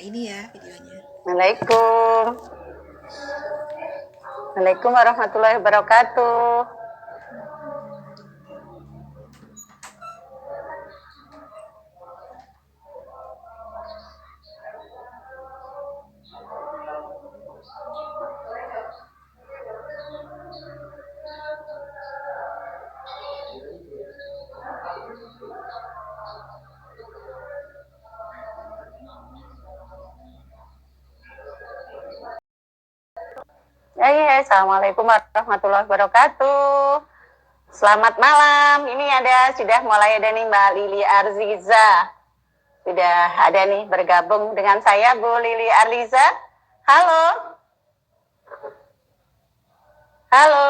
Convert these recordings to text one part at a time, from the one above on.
ini ya videonya. Assalamualaikum. Waalaikumsalam warahmatullahi wabarakatuh. Assalamualaikum warahmatullahi wabarakatuh. Selamat malam. Ini sudah mulai ada nih Mbak Lili Arliza. Sudah ada nih bergabung dengan saya Bu Lili Arliza. Halo. Halo.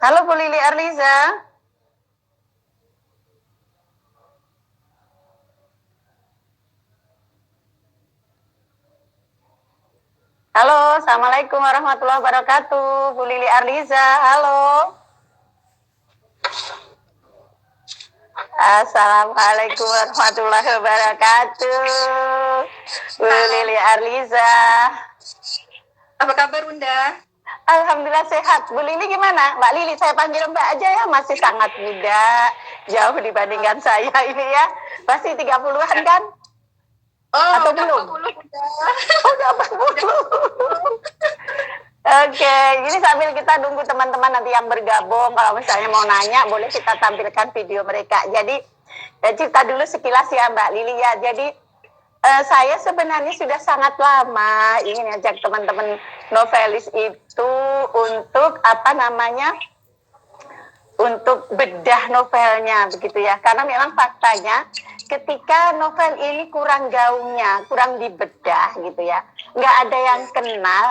Halo Bu Lili Arliza. Halo, Assalamualaikum warahmatullahi wabarakatuh. Bu Lili Arliza, halo. Assalamualaikum warahmatullahi wabarakatuh. Bu Lili Arliza. Apa kabar Bunda? Alhamdulillah sehat. Bu Lili gimana? Mbak Lili, saya panggil Mbak aja ya. Masih sangat muda. Jauh dibandingkan saya ini ya. Masih 30-an kan? Oh, atau udah belum? 40 Bunda. Udah 40. Oke, ini sambil kita nunggu teman-teman nanti yang bergabung. Kalau misalnya mau nanya, boleh kita tampilkan video mereka. Jadi, cerita dulu sekilas ya Mbak Lili ya. Jadi, saya sebenarnya sudah sangat lama ingin ngajak teman-teman novelis itu untuk untuk bedah novelnya begitu ya. Karena memang faktanya ketika novel ini kurang gaungnya, kurang dibedah gitu ya, nggak ada yang kenal,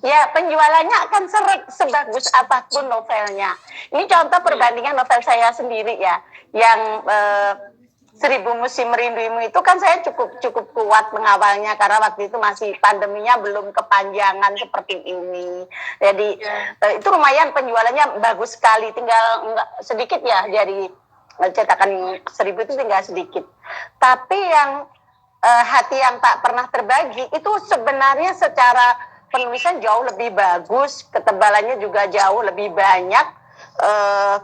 ya penjualannya akan seret sebagus apapun novelnya. Ini contoh perbandingan novel saya sendiri ya, yang 1000 Musim Merinduimu itu kan saya cukup kuat mengawalnya karena waktu itu masih pandeminya belum kepanjangan seperti ini. Jadi itu lumayan penjualannya bagus sekali, tinggal sedikit ya dari cetakan 1000 itu tinggal sedikit. Tapi yang hati yang tak pernah terbagi itu sebenarnya secara penulisan jauh lebih bagus, ketebalannya juga jauh lebih banyak.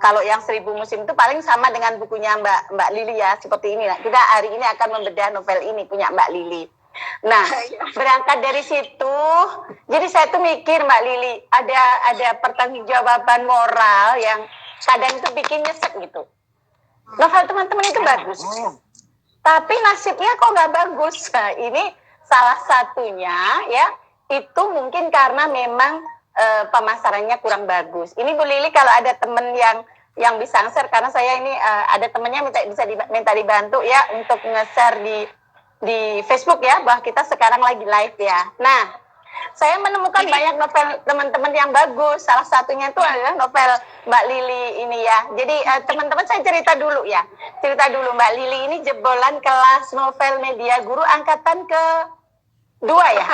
kalau yang 1000 Musim itu paling sama dengan bukunya Mbak Lili ya, seperti ini. Nah, kita hari ini akan membedah novel ini punya Mbak Lili. Nah, berangkat dari situ, jadi saya tuh mikir Mbak Lili, ada pertanggungjawaban moral yang kadang itu bikin nyesek gitu. Novel teman-teman itu bagus, tapi nasibnya kok nggak bagus. Nah, ini salah satunya ya, itu mungkin karena memang pemasarannya kurang bagus. Ini Bu Lili kalau ada temen yang bisa nge-share, karena saya ini ada temennya minta dibantu ya untuk nge-share di Facebook ya, bahwa kita sekarang lagi live ya. Nah, saya menemukan banyak novel teman-teman yang bagus. Salah satunya itu adalah novel Mbak Lili ini ya. Jadi teman-teman saya cerita dulu ya. Cerita dulu, Mbak Lili ini jebolan kelas novel media guru angkatan ke-2 ya?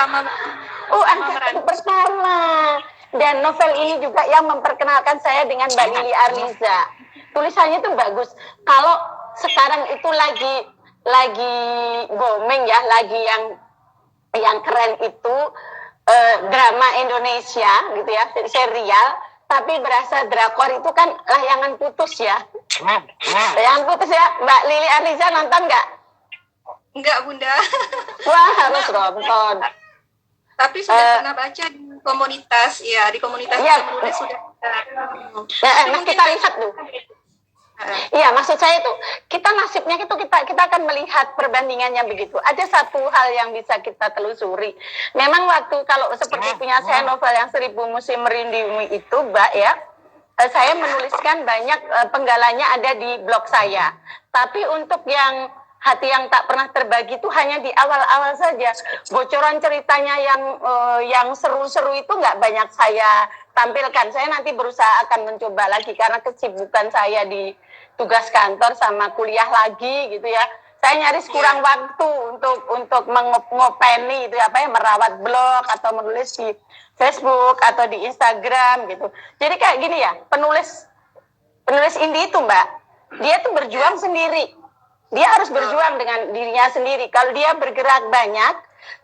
Angkatan pertama. Dan novel ini juga yang memperkenalkan saya dengan Mbak Lili Arliza. Tulisannya tuh bagus. Kalau sekarang itu lagi booming ya, lagi yang keren itu drama Indonesia gitu ya, serial, tapi berasa drakor itu kan layangan putus ya. Layangan putus ya. Mbak Lili Arliza nonton nggak? Enggak, Bunda. Wah, harus nonton. Tapi sudah pernah baca di komunitas, ya, di komunitas ya, menulis sudah. Nah, kita lihat tuh. Iya, maksud saya itu kita nasibnya itu kita akan melihat perbandingannya begitu. Ada satu hal yang bisa kita telusuri. Memang waktu kalau seperti punya saya novel yang 1000 Musim Merindumu itu, Mbak ya, saya menuliskan banyak penggalanya ada di blog saya. Tapi untuk yang Hati yang Tak Pernah Terbagi itu hanya di awal-awal saja. Bocoran ceritanya yang seru-seru itu nggak banyak saya tampilkan. Saya nanti berusaha akan mencoba lagi karena kesibukan saya di tugas kantor sama kuliah lagi gitu ya. Saya nyaris kurang waktu untuk mengopeni itu apa ya, merawat blog atau menulis di Facebook atau di Instagram gitu. Jadi kayak gini ya, penulis indie itu Mbak, dia tuh berjuang sendiri. Dia harus berjuang dengan dirinya sendiri. Kalau dia bergerak banyak,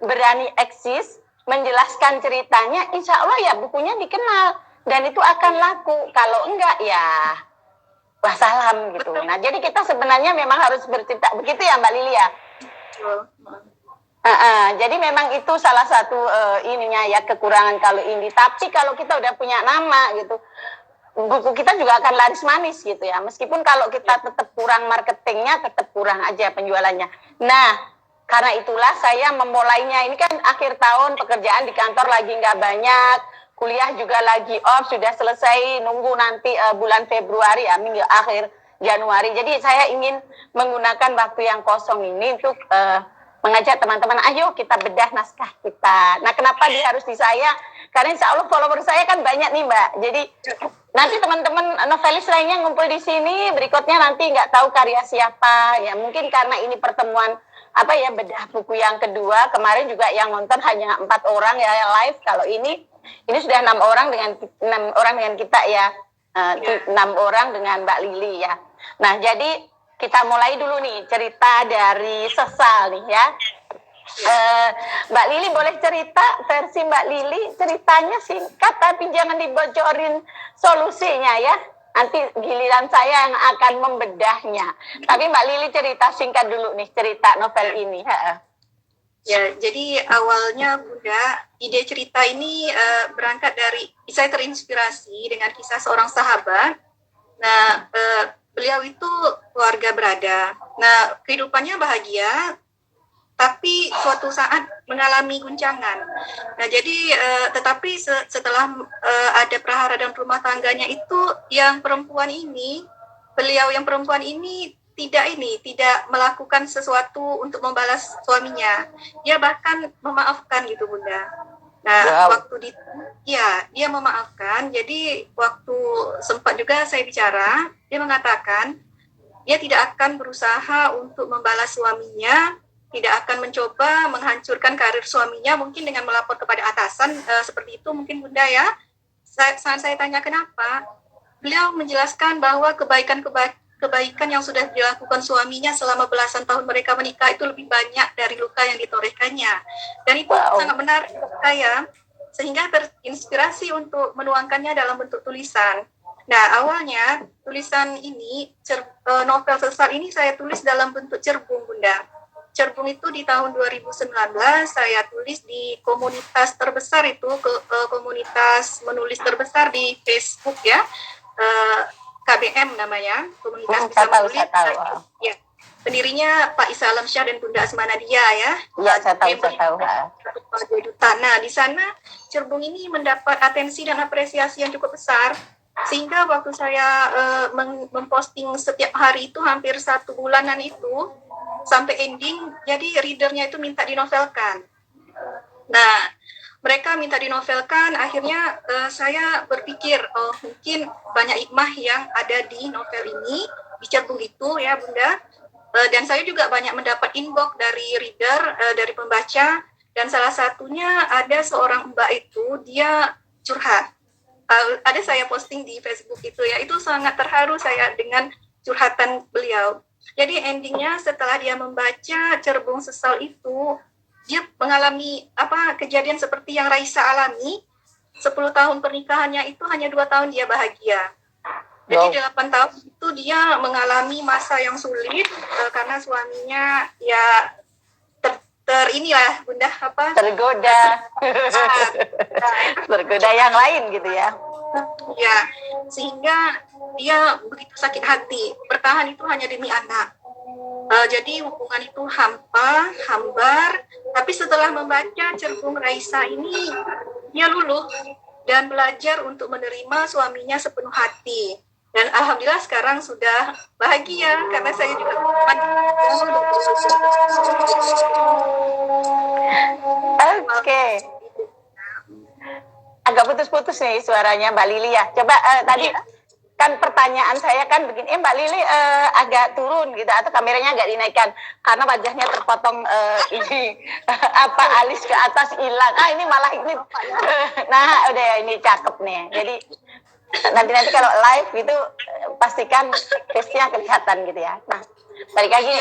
berani eksis, menjelaskan ceritanya, insya Allah ya bukunya dikenal. Dan itu akan laku. Kalau enggak ya wassalam gitu. Nah, jadi kita sebenarnya memang harus bercipta. Begitu ya Mbak Lili ya? Jadi memang itu salah satu ininya ya, kekurangan kalau ini. Tapi kalau kita udah punya nama gitu, buku kita juga akan laris manis gitu ya. Meskipun kalau kita tetap kurang marketingnya, tetap kurang aja penjualannya. Nah, karena itulah saya memulainya. Ini kan akhir tahun, pekerjaan di kantor lagi nggak banyak, kuliah juga lagi off, sudah selesai, nunggu nanti bulan Februari ya, minggu akhir Januari. Jadi saya ingin menggunakan waktu yang kosong ini untuk mengajak teman-teman, ayo kita bedah naskah kita. Nah, kenapa dia harus di saya? Karena insya Allah follower saya kan banyak nih Mbak. Jadi nanti teman-teman novelis lainnya ngumpul di sini, berikutnya nanti nggak tahu karya siapa. Ya mungkin karena ini pertemuan bedah buku yang kedua. Kemarin juga yang nonton hanya 4 orang ya live. Kalau ini sudah 6 orang dengan kita ya. 6 orang dengan Mbak Lili ya. Nah, jadi kita mulai dulu nih cerita dari Sesal nih ya. Mbak Lili boleh cerita versi Mbak Lili, ceritanya singkat tapi jangan dibocorin solusinya ya. Nanti giliran saya yang akan membedahnya. Tapi Mbak Lili cerita singkat dulu nih cerita novel ini. Ya, jadi awalnya Bunda, ide cerita ini berangkat dari saya terinspirasi dengan kisah seorang sahabat. Nah, beliau itu keluarga berada. Nah, kehidupannya bahagia, tapi suatu saat mengalami guncangan. Nah, jadi tetapi setelah ada prahara dalam rumah tangganya itu, beliau yang perempuan ini tidak melakukan sesuatu untuk membalas suaminya. Dia bahkan memaafkan gitu Bunda. Nah, dia memaafkan. Jadi waktu sempat juga saya bicara, dia mengatakan dia tidak akan berusaha untuk membalas suaminya, tidak akan mencoba menghancurkan karir suaminya, mungkin dengan melapor kepada atasan, seperti itu mungkin Bunda ya. Saat saya tanya kenapa, beliau menjelaskan bahwa kebaikan yang sudah dilakukan suaminya selama belasan tahun mereka menikah itu lebih banyak dari luka yang ditorehkannya. Dan itu sangat menarik untuk saya, sehingga terinspirasi untuk menuangkannya dalam bentuk tulisan. Nah, awalnya tulisan ini, novel sesal ini saya tulis dalam bentuk cerbung, Bunda. Cerbung itu di tahun 2019 saya tulis di komunitas terbesar itu, komunitas menulis terbesar di Facebook ya, KBM namanya, komunitas bisa menulis. Ya, pendirinya Pak Isa Alamsyah dan Bunda Asmanadia ya. Iya, saya tahu. Nah, di sana cerbung ini mendapat atensi dan apresiasi yang cukup besar, sehingga waktu saya memposting setiap hari itu hampir 1 bulanan itu sampai ending, jadi readernya itu minta dinovelkan. Nah, mereka minta dinovelkan, akhirnya saya berpikir, oh mungkin banyak hikmah yang ada di novel ini, di cerbung itu ya Bunda. Dan saya juga banyak mendapat inbox dari reader, dari pembaca, dan salah satunya ada seorang mbak itu, dia curhat. Ada saya posting di Facebook itu ya, itu sangat terharu saya dengan curhatan beliau. Jadi endingnya setelah dia membaca Cerbung Sesal itu, dia mengalami kejadian seperti yang Raisa alami. 10 tahun pernikahannya itu hanya 2 tahun dia bahagia. Jadi 8 tahun itu dia mengalami masa yang sulit karena suaminya ya inilah Bunda tergoda tergoda yang lain gitu ya. Ya, sehingga dia begitu sakit hati. Bertahan itu hanya demi anak. Jadi hubungan itu hambar. Tapi setelah membaca Cerbung Raisa ini, dia luluh dan belajar untuk menerima suaminya sepenuh hati. Dan alhamdulillah sekarang sudah bahagia karena saya juga Oke. Agak putus-putus nih suaranya Mbak Lili ya. Coba tadi kan pertanyaan saya kan begini, Mbak Lili agak turun gitu atau kameranya agak dinaikkan karena wajahnya terpotong ini alis ke atas hilang. Ini malah ini. Nah, udah ya, ini cakep nih. Jadi nanti kalau live gitu pastikan face-nya kelihatan gitu ya. Nah, balik lagi.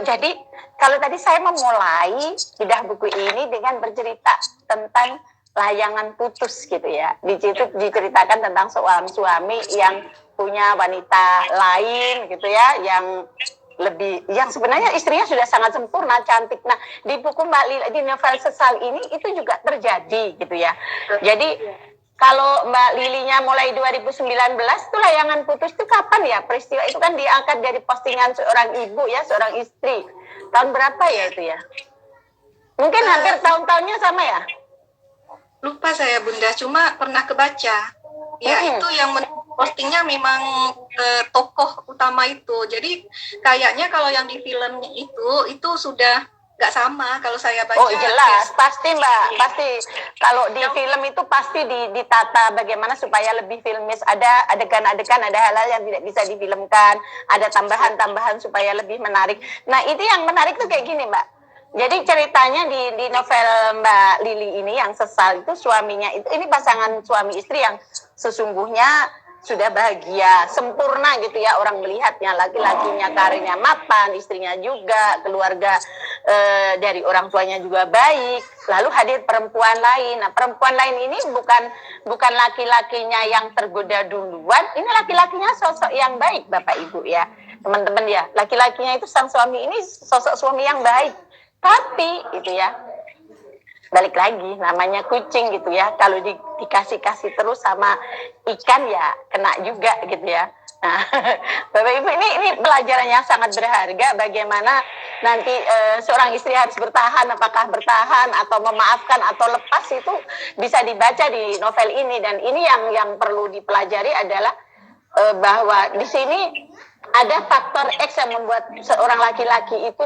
Jadi kalau tadi saya memulai bedah buku ini dengan bercerita tentang layangan putus gitu ya. Di situ diceritakan tentang seorang suami yang punya wanita lain gitu ya, yang sebenarnya istrinya sudah sangat sempurna, cantik. Nah, di buku Mbak Lili, di novel Sesal ini itu juga terjadi gitu ya. Jadi kalau Mbak Lilinya mulai 2019 tuh layangan putus itu kapan ya? Peristiwa itu kan diangkat dari postingan seorang ibu ya, seorang istri. Tahun berapa ya itu ya? Mungkin hampir tahun-tahunnya sama ya? Lupa saya Bunda, cuma pernah kebaca. Ya itu yang postingnya memang tokoh utama itu. Jadi kayaknya kalau yang di filmnya itu sudah nggak sama kalau saya baca. Oh jelas, pasti Mbak, pasti. Kalau di film itu pasti ditata bagaimana supaya lebih filmis. Ada adegan-adegan, ada hal-hal yang tidak bisa difilmkan, ada tambahan-tambahan supaya lebih menarik. Nah itu yang menarik tuh kayak gini Mbak. Jadi ceritanya di novel Mbak Lili ini yang Sesal itu suaminya ini pasangan suami istri yang sesungguhnya sudah bahagia, sempurna gitu ya orang melihatnya, laki-lakinya karirnya mapan, istrinya juga, keluarga dari orang tuanya juga baik. Lalu hadir perempuan lain. Nah, perempuan lain ini bukan laki-lakinya yang tergoda duluan, ini laki-lakinya sosok yang baik Bapak Ibu ya. Teman-teman ya, laki-lakinya itu sang suami ini sosok suami yang baik. Tapi itu ya balik lagi namanya kucing gitu ya, kalau dikasih terus sama ikan ya kena juga gitu ya. Nah, Bapak Ibu ini pelajaran yang sangat berharga bagaimana nanti seorang istri harus bertahan, apakah bertahan atau memaafkan atau lepas itu bisa dibaca di novel ini. Dan ini yang perlu dipelajari adalah bahwa di sini ada faktor X yang membuat seorang laki-laki itu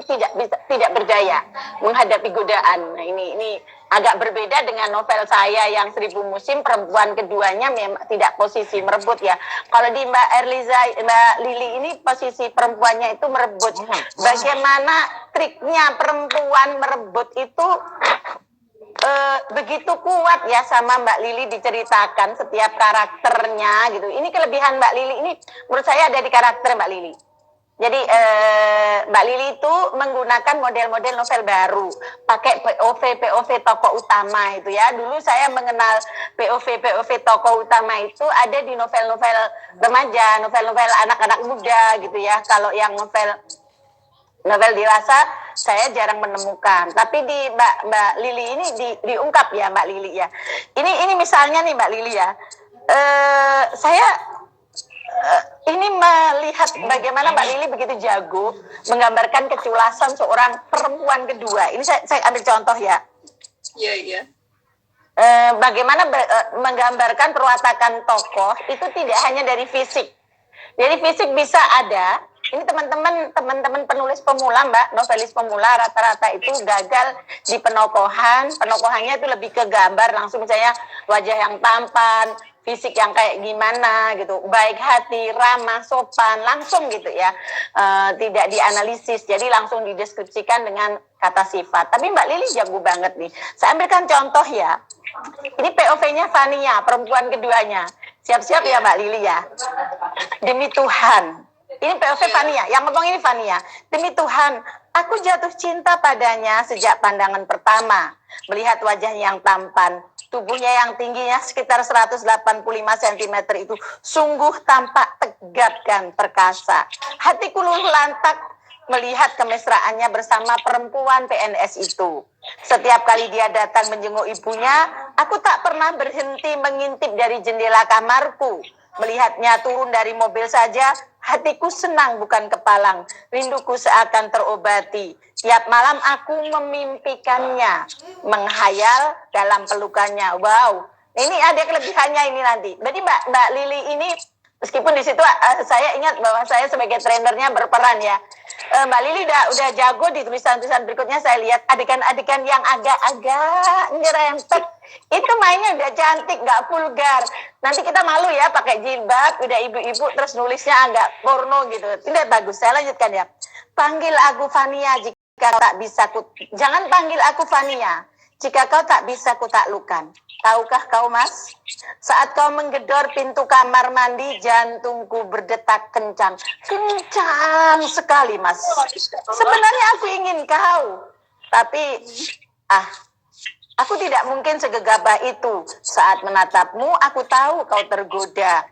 tidak berdaya menghadapi godaan. Nah, ini agak berbeda dengan novel saya yang 1000 Musim, perempuan keduanya memang tidak posisi merebut ya. Kalau di Mbak Lili ini posisi perempuannya itu merebut. Bagaimana triknya perempuan merebut itu begitu kuat ya sama Mbak Lili diceritakan setiap karakternya gitu. Ini kelebihan Mbak Lili ini menurut saya ada di karakter Mbak Lili. Jadi Mbak Lili itu menggunakan model-model novel baru, pakai POV tokoh utama itu ya. Dulu saya mengenal POV tokoh utama itu ada di novel-novel remaja, novel-novel anak-anak muda gitu ya. Kalau yang novel dewasa saya jarang menemukan. Tapi di Mbak Lili ini diungkap ya Mbak Lili ya. Ini misalnya nih Mbak Lili ya. Saya ini melihat bagaimana Mbak Lili begitu jago menggambarkan keculasan seorang perempuan kedua. Ini saya ambil contoh ya. Iya, iya. Bagaimana menggambarkan perwatakan tokoh itu tidak hanya dari fisik. Jadi fisik bisa ada. Ini teman-teman penulis pemula Mbak, novelis pemula rata-rata itu gagal di penokohan. Penokohannya itu lebih ke gambar langsung, misalnya wajah yang tampan, fisik yang kayak gimana gitu, baik hati, ramah, sopan, langsung gitu ya, tidak dianalisis, jadi langsung dideskripsikan dengan kata sifat. Tapi Mbak Lili jago banget nih. Saya ambilkan contoh ya. Ini POV-nya Fania, perempuan keduanya. Siap-siap ya Mbak Lili ya. Demi Tuhan. Ini POV Fania, yang ngomong ini Fania. Demi Tuhan, aku jatuh cinta padanya sejak pandangan pertama. Melihat wajahnya yang tampan, tubuhnya yang tingginya sekitar 185 cm itu sungguh tampak tegap dan perkasa. Hatiku luluh lantak melihat kemesraannya bersama perempuan PNS itu. Setiap kali dia datang menjenguk ibunya, aku tak pernah berhenti mengintip dari jendela kamarku. Melihatnya turun dari mobil saja, hatiku senang bukan kepalang. Rinduku seakan terobati. Tiap malam aku memimpikannya, menghayal dalam pelukannya. Wow, ini ada kelebihannya ini nanti. Jadi Mbak Lili ini, meskipun di situ saya ingat bahwa saya sebagai trainernya berperan ya. Mbak Lili udah jago di tulisan-tulisan berikutnya. Saya lihat adegan-adegan yang agak-agak nyerempet. Itu mainnya udah cantik, gak vulgar. Nanti kita malu ya pakai jilbab, udah ibu-ibu terus nulisnya agak porno gitu. Tidak bagus. Saya lanjutkan ya. Panggil aku Fania jika tak bisa jangan panggil aku Fania jika kau tak bisa kutaklukkan. Tahukah kau Mas, saat kau menggedor pintu kamar mandi, jantungku berdetak kencang. Kencang sekali Mas. Sebenarnya aku ingin kau, tapi aku tidak mungkin segegabah itu. Saat menatapmu, aku tahu kau tergoda.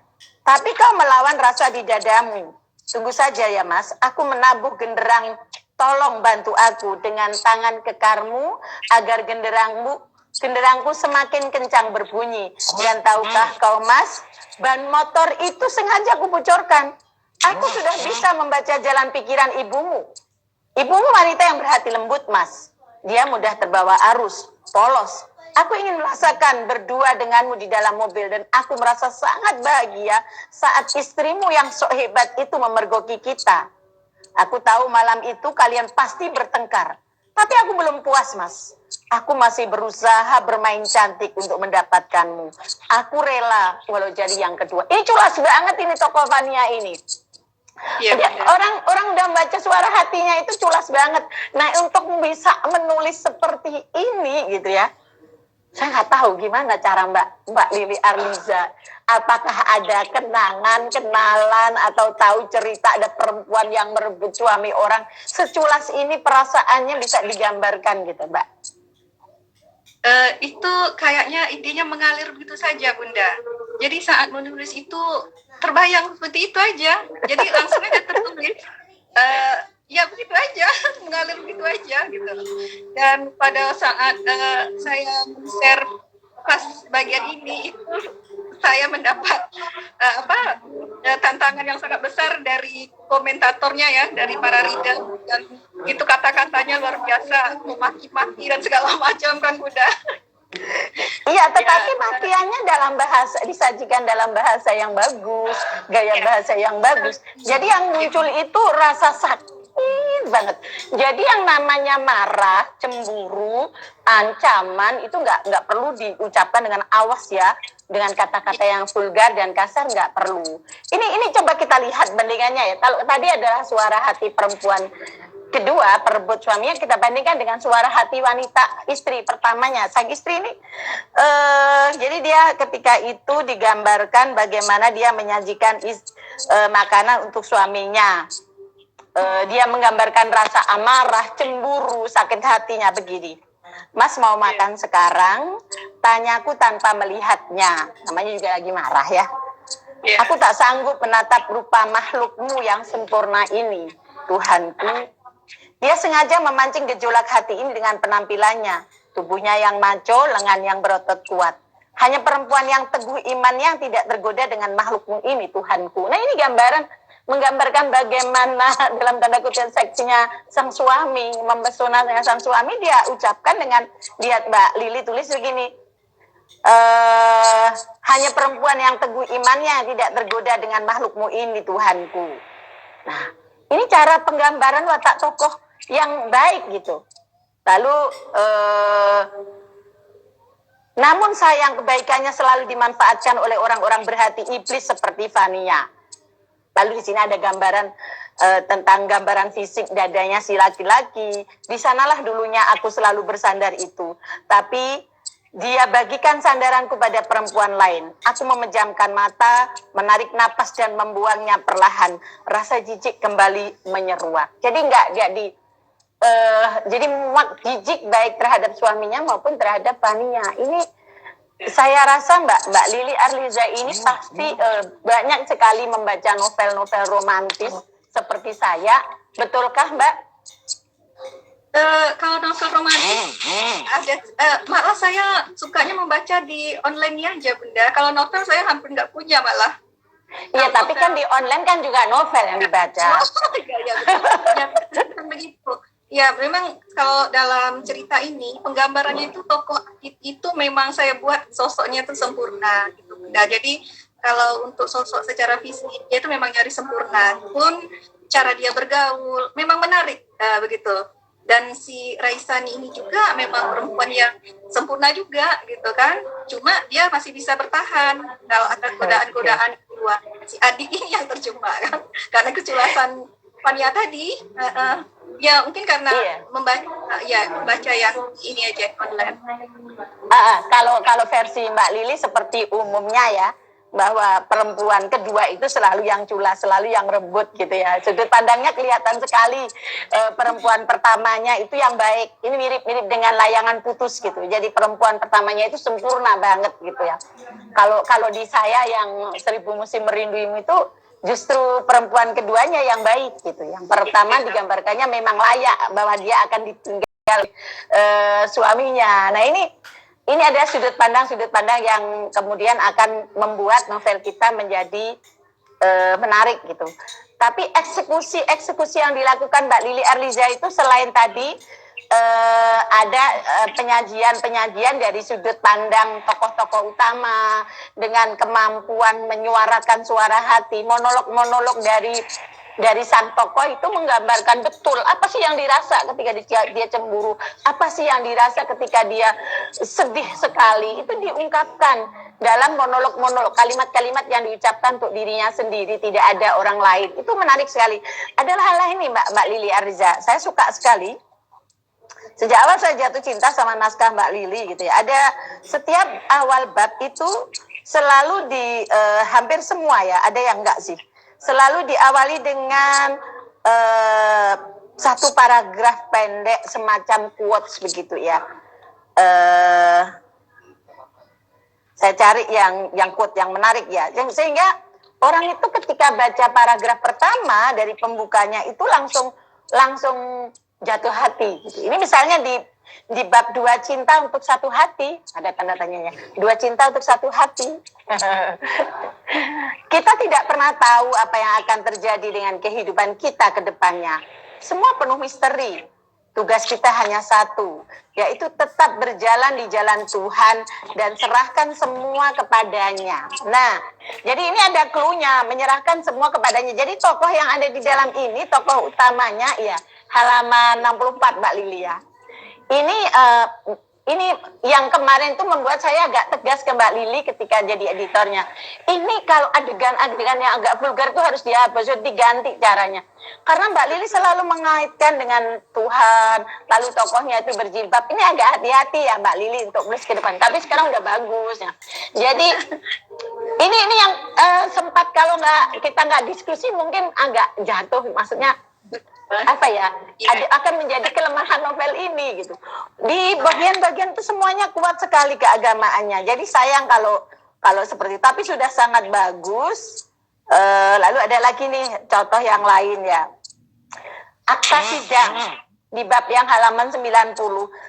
Tapi kau melawan rasa di dadamu. Tunggu saja ya Mas, aku menabuh genderang. Tolong bantu aku dengan tangan kekarmu agar genderangku semakin kencang berbunyi. Dan tahukah kau Mas, ban motor itu sengaja aku bocorkan. Aku sudah bisa membaca jalan pikiran ibumu. Ibumu wanita yang berhati lembut Mas. Dia mudah terbawa arus, polos. Aku ingin merasakan berdua denganmu di dalam mobil dan aku merasa sangat bahagia saat istrimu yang sok hebat itu memergoki kita. Aku tahu malam itu kalian pasti bertengkar. Tapi aku belum puas, Mas. Aku masih berusaha bermain cantik untuk mendapatkanmu. Aku rela walau jadi yang kedua. Ini culas banget ini tokoh Fania ini. Ya, orang udah baca suara hatinya itu culas banget. Nah, untuk bisa menulis seperti ini gitu ya. Saya nggak tahu gimana cara Mbak Lili Arliza. Apakah ada kenangan, kenalan, atau tahu cerita ada perempuan yang merebut suami orang. Seculas ini perasaannya bisa digambarkan gitu, Mbak. Itu kayaknya idenya mengalir begitu saja, Bunda. Jadi saat menulis itu terbayang seperti itu aja. Jadi langsung aja tertulis. Ya begitu aja, mengalir begitu aja gitu. Dan pada saat saya share pas bagian ini itu saya mendapat tantangan yang sangat besar dari komentatornya ya, dari para reader, dan itu kata-katanya luar biasa, memaki-maki dan segala macam kan Bunda. Iya, tetapi makiannya dalam bahasa, disajikan dalam bahasa yang bagus, gaya bahasa yang bagus. Jadi yang muncul itu rasa sakit banget. Jadi yang namanya marah, cemburu, ancaman itu nggak perlu diucapkan dengan awas ya, dengan kata-kata yang vulgar dan kasar nggak perlu. Ini coba kita lihat bandingannya ya. Kalau tadi adalah suara hati perempuan kedua perebut suaminya, kita bandingkan dengan suara hati wanita istri pertamanya. Sang istri ini jadi dia ketika itu digambarkan bagaimana dia menyajikan makanan untuk suaminya. dia menggambarkan rasa amarah, cemburu, sakit hatinya begini. Mas mau makan sekarang, tanyaku tanpa melihatnya. Namanya juga lagi marah ya. Aku tak sanggup menatap rupa makhlukmu yang sempurna ini, Tuhanku. Dia sengaja memancing gejolak hati ini dengan penampilannya. Tubuhnya yang maco, lengan yang berotot kuat. Hanya perempuan yang teguh iman yang tidak tergoda dengan makhlukmu ini, Tuhanku. Nah ini menggambarkan bagaimana dalam tanda kutip seksinya sang suami, mempesona dengan sang suami. Dia ucapkan dengan, lihat Mbak Lili tulis begini, hanya perempuan yang teguh imannya yang tidak tergoda dengan makhlukmu ini, Tuhanku. Nah ini cara penggambaran watak tokoh yang baik gitu. Lalu namun sayang kebaikannya selalu dimanfaatkan oleh orang-orang berhati iblis seperti Fania. Lalu di sini ada gambaran tentang gambaran fisik dadanya si laki-laki. Di sanalah dulunya aku selalu bersandar itu. Tapi dia bagikan sandaranku pada perempuan lain. Aku memejamkan mata, menarik napas dan membuangnya perlahan. Rasa jijik kembali menyeruak. Jadi jadi muak jijik baik terhadap suaminya maupun terhadap Fania. Ini saya rasa Mbak Lili Arliza ini pasti banyak sekali membaca novel-novel romantis seperti saya. Betulkah Mbak? Kalau novel romantis ada, malah saya sukanya membaca di online aja Bunda. Kalau novel saya hampir nggak punya malah. Iya, tapi novel, kan di online kan juga novel yang dibaca. Ya, begitu. Ya, memang kalau dalam cerita ini penggambarannya itu tokoh itu memang saya buat sosoknya itu sempurna gitu. Nah, jadi kalau untuk sosok secara fisik dia itu memang nyaris sempurna. Pun cara dia bergaul memang menarik begitu. Dan si Raisani ini juga memang perempuan yang sempurna juga gitu kan. Cuma dia masih bisa bertahan kalau ada godaan-godaan luar. Si Adi ini yang terjebak kan karena kecelakaan Fania tadi. Ya mungkin karena membaca yang ini aja online. Kalau versi Mbak Lili seperti umumnya ya, bahwa perempuan kedua itu selalu yang culas, selalu yang rebut gitu ya. Sudut pandangnya kelihatan sekali. Perempuan pertamanya itu yang baik. Ini mirip-mirip dengan Layangan Putus gitu. Jadi perempuan pertamanya itu sempurna banget gitu ya. Kalau di saya yang 1000 Musim Merinduimu itu justru perempuan keduanya yang baik gitu. Yang pertama digambarkannya memang layak bahwa dia akan ditinggal suaminya. Nah ini ada sudut pandang yang kemudian akan membuat novel kita menjadi menarik gitu. Tapi eksekusi yang dilakukan Mbak Lili Arliza itu selain tadi ada penyajian dari sudut pandang tokoh-tokoh utama dengan kemampuan menyuarakan suara hati, monolog dari sang tokoh itu menggambarkan betul apa sih yang dirasa ketika dia cemburu, apa sih yang dirasa ketika dia sedih sekali, itu diungkapkan dalam monolog kalimat-kalimat yang diucapkan untuk dirinya sendiri, tidak ada orang lain. Itu menarik sekali. Adalah hal ini Mbak Lili Arliza, saya suka sekali. Sejak awal saya jatuh cinta sama naskah Mbak Lili gitu ya. Ada setiap awal bab itu selalu hampir semua ya, ada yang enggak sih. Selalu diawali dengan satu paragraf pendek semacam quotes begitu ya. Saya cari yang quote yang menarik ya. Sehingga orang itu ketika baca paragraf pertama dari pembukanya itu langsung jatuh hati gitu. Ini misalnya di bab 2 cinta untuk satu hati, ada tanda tanyanya. 2 cinta untuk satu hati. Kita tidak pernah tahu apa yang akan terjadi dengan kehidupan kita ke depannya. Semua penuh misteri. Tugas kita hanya satu, yaitu tetap berjalan di jalan Tuhan dan serahkan semua kepadanya. Nah, jadi ini ada clue-nya, menyerahkan semua kepadanya. Jadi tokoh yang ada di dalam ini, tokoh utamanya ya, halaman 64 Mbak Lili ya. Ini yang kemarin itu membuat saya agak tegas ke Mbak Lili ketika jadi editornya. Ini kalau adegan-adegan yang agak vulgar itu harus dihapus, diganti caranya. Karena Mbak Lili selalu mengaitkan dengan Tuhan, lalu tokohnya itu berjilbab. Ini agak hati-hati ya Mbak Lili untuk menulis ke depan. Tapi sekarang udah bagus ya. Jadi ini yang sempat kalau kita nggak diskusi mungkin agak jatuh. Maksudnya apa ya, akan menjadi kelemahan novel ini gitu. Di bagian-bagian itu semuanya kuat sekali keagamaannya. Jadi sayang kalau seperti itu. Tapi sudah sangat bagus. Lalu ada lagi nih contoh yang lain ya. Akta sidang di bab yang halaman 90.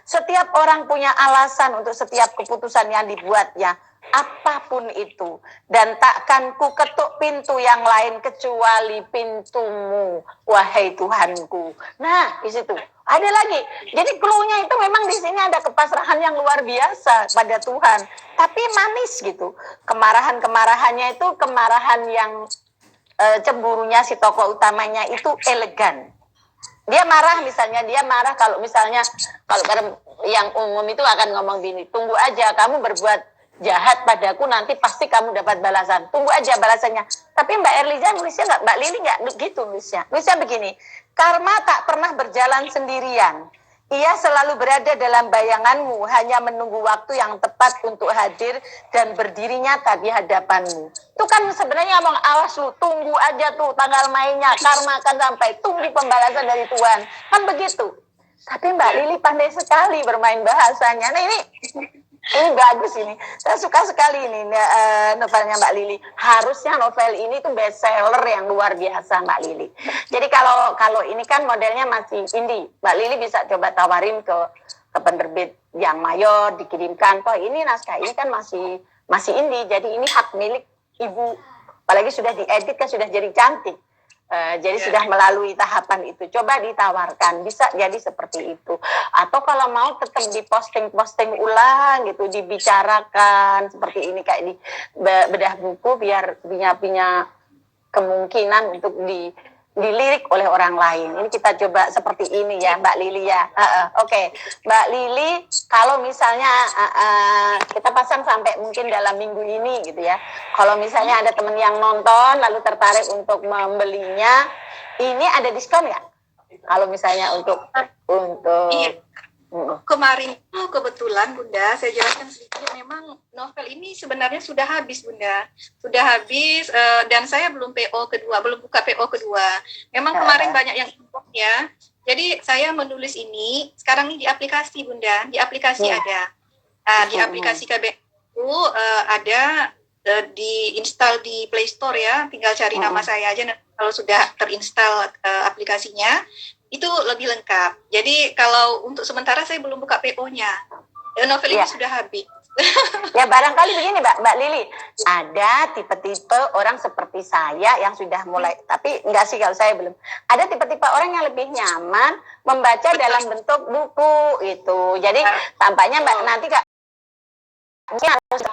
Setiap orang punya alasan untuk setiap keputusan yang dibuatnya, apapun itu. Dan takkan ku ketuk pintu yang lain kecuali pintumu, wahai Tuhanku. Nah, di situ ada lagi. Jadi clue-nya itu memang di sini ada kepasrahan yang luar biasa pada Tuhan. Tapi manis gitu. Kemarahannya itu kemarahan yang cemburunya si tokoh utamanya itu elegan. Dia marah kalau misalnya yang umum itu akan ngomong gini, tunggu aja kamu berbuat jahat padaku, nanti pasti kamu dapat balasan, tunggu aja balasannya. Tapi Mbak Erliza nulisnya nggak, Mbak Lili nggak gitu nulisnya begini, karma tak pernah berjalan sendirian, ia selalu berada dalam bayanganmu, hanya menunggu waktu yang tepat untuk hadir dan berdiri nyata di hadapanmu. Itu kan sebenarnya ngomong, awas lu, tunggu aja tuh tanggal mainnya, karma akan sampai, tunggu pembalasan dari Tuhan. Kan begitu. Tapi Mbak Lili pandai sekali bermain bahasanya. Nah ini bagus ini. Saya suka sekali ini novelnya Mbak Lili. Harusnya novel ini tuh best seller yang luar biasa Mbak Lili. Jadi kalau ini kan modelnya masih indie, Mbak Lili bisa coba tawarin ke penerbit yang mayor, dikirimkan. Toh ini naskah ini kan masih indie. Jadi ini hak milik ibu. Apalagi sudah diedit kan sudah jadi cantik. Jadi sudah melalui tahapan itu. Coba ditawarkan, bisa jadi seperti itu. Atau kalau mau tetap diposting ulang gitu, dibicarakan seperti ini kayak di bedah buku biar punya kemungkinan untuk dilirik oleh orang lain. Ini kita coba seperti ini ya Mbak Lili ya. Oke. Mbak Lili, kalau misalnya kita pasang sampai mungkin dalam minggu ini gitu ya. Kalau misalnya ada teman yang nonton lalu tertarik untuk membelinya, ini ada diskon nggak? Kalau misalnya untuk iya. Kemarin kebetulan Bunda, saya jelaskan sedikit, memang novel ini sebenarnya sudah habis Bunda, dan saya belum buka PO kedua. Memang kemarin banyak yang import ya. Jadi saya menulis ini sekarang ini di aplikasi Bunda, di aplikasi ada, di aplikasi KBU ada, diinstal di Play Store ya, tinggal cari nama saya aja. Kalau sudah terinstall aplikasinya, itu lebih lengkap. Jadi kalau untuk sementara saya belum buka PO-nya. Novel ini sudah habis. Ya barangkali begini Mbak Lili, ada tipe-tipe orang seperti saya yang sudah mulai, tapi enggak sih kalau saya belum. Ada tipe-tipe orang yang lebih nyaman membaca dalam bentuk buku itu. Jadi tampaknya Mbak nanti Kak, ini harus